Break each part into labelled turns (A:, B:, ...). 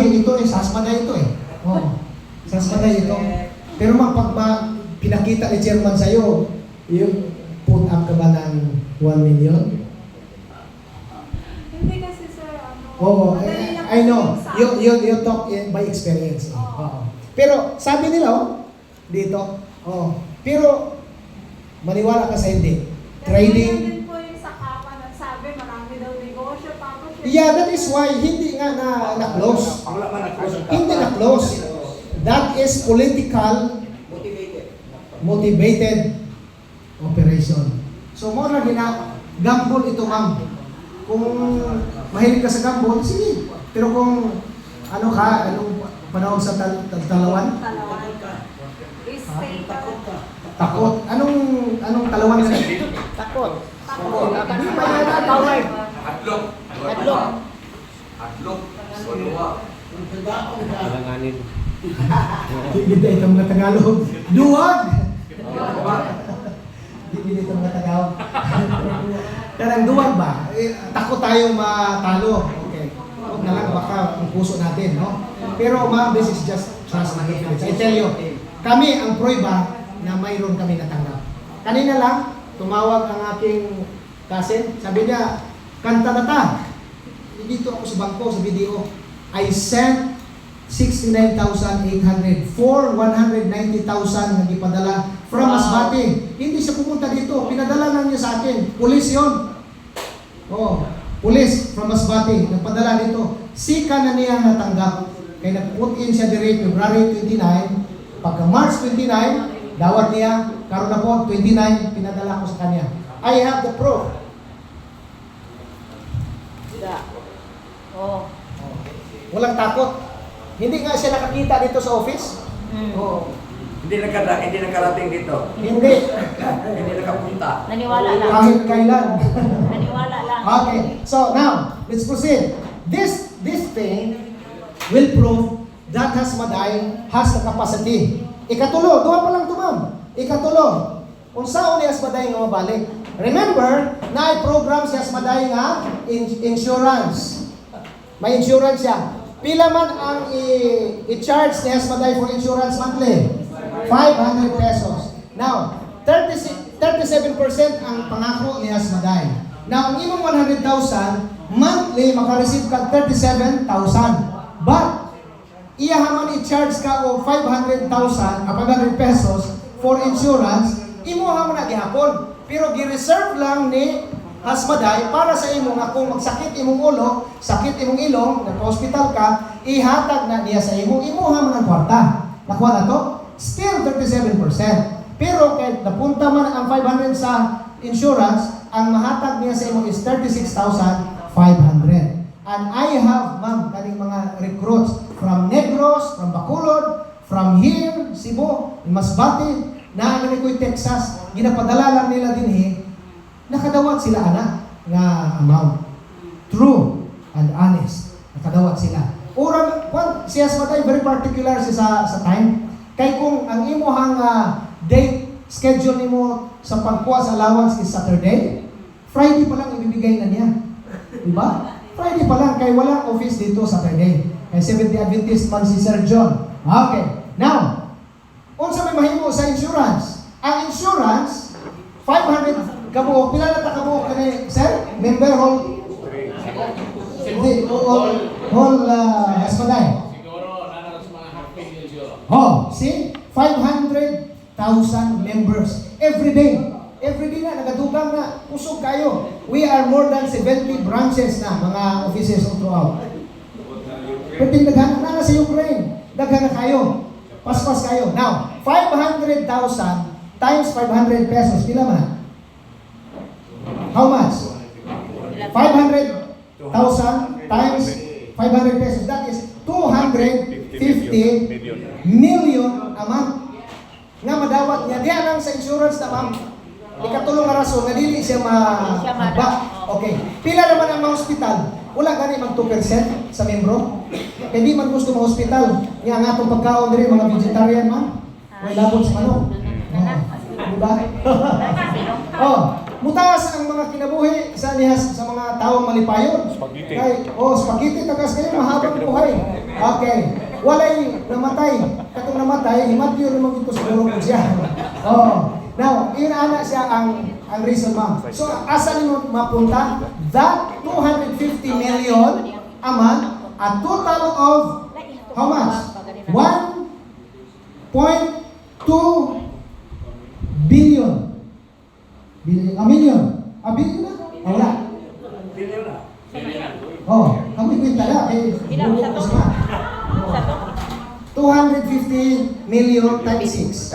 A: Sasmaday ito sasmaday ito Oh, sasmaday ito. Pero pag pinakita ni chairman sa'yo, yung put up ka ba ng 1 million?
B: Hindi kasi sir,
A: I know. You talk by experience. Pero sabi nila, dito, pero maniwala ka sa hindi. Trading.
B: Din po yung sa kapa nagsabi, marami daw negosyo. Tapos
A: Yeah, that is why hindi nga na-close. Hindi na-close. That is political motivated operation. So, mo na gamble ito, ma'am. Kung mahilig ka sa gamble, sige. Pero kung anong panahon sa talawan? Takot. Anong talawan ka?
C: Takot.
A: Hindi pa yan natawag.
D: Atlok. Solwa.
C: Alanganin.
A: Hindi ito mga Tagalog. Duwag! Hindi ito mga Tagalog. Karang duwag ba? Takot tayo matalo. Okay. Huwag na lang baka ang puso natin, no? Pero ma'am, this is just trust my influence. I tell you, kami ang prueba na mayroon kami natanggap. Kanina lang, tumawag ang aking cousin. Sabi niya, kanta na ta. Dito ako sa bangko, sa video. I sent 69,800 for 190,000 na ipadala from Masbate. Hindi siya pumunta dito. Pinadala lang niya sa akin. Pulis yun. Pulis from Masbate. Nagpadala dito. Sika na niya natanggap. Kaya nag-put in siya direct February 29. Pagka March 29, dawat niya. Karoon na po, 29, pinadala ko sa kanya. I have the proof. Walang takot. Hindi nga siya nakakita dito sa office.
D: Hindi nakarating dito.
A: Hindi.
D: Hindi nakapunta.
C: Naniwala lang.
A: Kahit kailan.
C: Naniwala lang.
A: Okay. So now, let's proceed. This thing will prove that Hasmaday has the capacity. Ikatulo, duha pa lang ito, ma'am. Ikatulo, unsaon ni Hasmaday nga mabalik? Remember, na-program si Hasmaday nga insurance. May insurance siya. Pila man ang i-charge ni Hasmaday for insurance monthly? 500 pesos. Now, 37% ang pangako ni Hasmaday. Now, ang imong 100,000, monthly, makareceive ka 37,000. But, iyahaman i-charge ka o 500 pesos for insurance, imuha mo na gihapon. Pero gi-reserve lang ni Hasmaday para sa imo nga kung magsakit imong ulo, sakit imong ilong, nagpa-hospital ka, ihatag na niya sa imo, imuha mo ng kwarta. Nakuha na to? Still 37%. Pero kahit napunta man ang 500 sa insurance, ang mahatag niya sa imo is 36,500. And I have, ma'am, kaning mga recruits from Negros, from Bacolod, from here, Cebu, Masbate, na Koy, Texas, ginapadala lang nila din nakadawat sila anak nga amount. True and honest. Nakadawat sila. Urang, si Hasmaday, very particular siya sa time. Kay kung ang imuhang date, schedule nimo sa pagkuha sa allowance is Saturday, Friday pa lang ibibigay na niya. Diba? Friday pa lang, kay walang office dito Saturday. Kay Seventh-day Adventist man si Sir John. Okay. Now, unsa may mahimo sa insurance? Ang insurance, 500 kabuok. Pila na ta kabuok kani, sir? Member whole Hasmaday.
E: Siguro nanaras mga half million siguro.
A: See? 500,000 members every day. Every day na nagadugang na usog kayo. We are more than 70 branches na mga offices all throughout. Pwedeng daghan na sa Ukraine. Daghan na kayo. Paspas kayo. Now, 500,000 times 500 pesos. Pila man? How much? 500,000 times 500 pesos. That is 250 million a month. Nga madawat niya. Diyan lang sa insurance na, ma'am. Ikatulong nga rason, nga dili siya ma-ba. Okay. Pila naman ang mga hospital? Wala gani mag 2% sa membro. Hindi man gusto mga hospital. Nga nga itong pagkaon din mga vegetarian, ma'am. May labot sa manok. Diba? mutaas ang mga kinabuhi sa nihas sa mga taong malipayon.
F: Spaghetti.
A: Spaghetti tagas kayo mahabang buhay. Okay. Walay namatay. Katong namatay, himadyo naman ito siguro ko siya. Oh. Now, inaana siya ang reason, ma'am. So, asa nimo mapunta? That 250 million a month, a total of how much? 1.2 billion. A million. A billion na? Wala.
D: Bilyon na.
A: Oh, kami kwenta na.
C: Ilang sa to? Sa to?
A: 250 million times 6.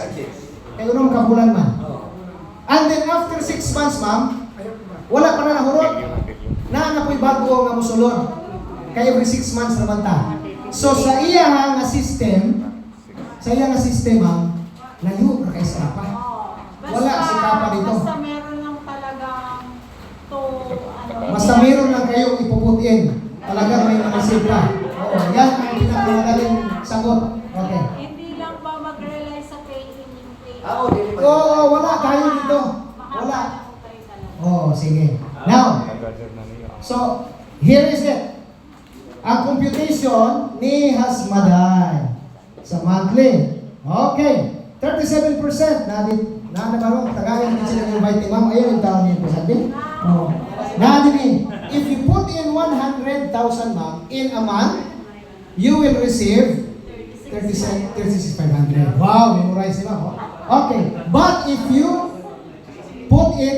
A: Kaya unong kabulan man. And then after 6 months, ma'am, wala pa na nahurot. Na po'y bago nga musulod. Kaya every 6 months naman ta. So sa iya nga system, ma'am, layo na kay Skapa. Wala si Kapa dito.
B: Basta meron lang talagang
A: Basta meron lang kayong ipuputin. Talaga may manisip ka. Oo, yan ang pinakamadaling sagot. Okay.
B: Hindi lang ba mag-rely sa pay-in yung pay-in?
A: Oo, wala tayo dito. Wala. Oh, sige. Now, so, here is it. Ang computation ni Hasmaday sa monthly. Okay. 37% na ba tagayan din sila ng invite ma'am. Ayun yung taon niyo po sabi. Oh. If you put in 100,000 ma'am in a month, you will receive 36,500. Wow, memorize nila. Okay. But if you put in